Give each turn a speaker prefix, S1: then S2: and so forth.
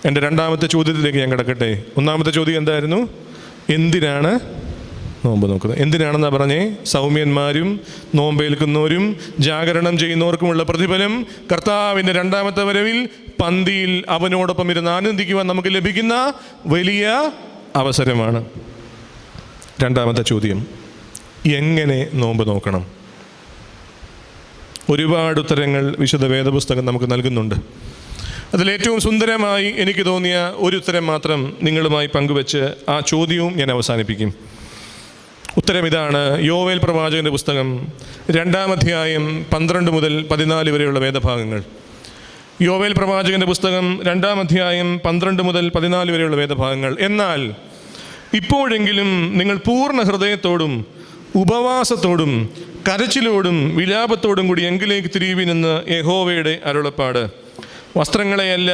S1: എൻ്റെ രണ്ടാമത്തെ ചോദ്യത്തിലേക്ക് ഞാൻ കിടക്കട്ടെ. ഒന്നാമത്തെ ചോദ്യം എന്തായിരുന്നു? എന്തിനാണ് നോമ്പ് നോക്കുന്നത്? എന്തിനാണെന്നാണ് പറഞ്ഞേ? സൗമ്യന്മാരും നോമ്പേൽക്കുന്നവരും ജാഗരണം ചെയ്യുന്നവർക്കുമുള്ള പ്രതിഫലം കർത്താവിൻ്റെ രണ്ടാമത്തെ വരവിൽ പന്തിയിൽ അവനോടൊപ്പം ഇരുന്ന് ആനന്ദിക്കുവാൻ നമുക്ക് ലഭിക്കുന്ന വലിയ അവസരമാണ്. രണ്ടാമത്തെ ചോദ്യം, എങ്ങനെ നോമ്പ് നോക്കണം? ഒരുപാട് ഉത്തരങ്ങൾ വിശുദ്ധ വേദപുസ്തകം നമുക്ക് നൽകുന്നുണ്ട്. അതിലേറ്റവും സുന്ദരമായി എനിക്ക് തോന്നിയ ഒരു ഉത്തരം മാത്രം നിങ്ങളുമായി പങ്കുവെച്ച് ആ ചോദ്യവും ഞാൻ അവസാനിപ്പിക്കും. ഉത്തരം ഇതാണ്. യോവേൽ പ്രവാചകൻ്റെ പുസ്തകം 2-ാം അധ്യായം 12 മുതൽ 14 വരെയുള്ള വേദഭാഗങ്ങൾ. യോവേൽ പ്രവാചകൻ്റെ പുസ്തകം 2-ാം അധ്യായം 12 മുതൽ 14 വരെയുള്ള വേദഭാഗങ്ങൾ. എന്നാൽ ഇപ്പോഴെങ്കിലും നിങ്ങൾ പൂർണ്ണ ഹൃദയത്തോടും ഉപവാസത്തോടും കരച്ചിലോടും വിലാപത്തോടും കൂടി എങ്കിലേക്ക് തിരിയുവിനെന്ന് യഹോവയുടെ അരുളപ്പാട്. വസ്ത്രങ്ങളെയല്ല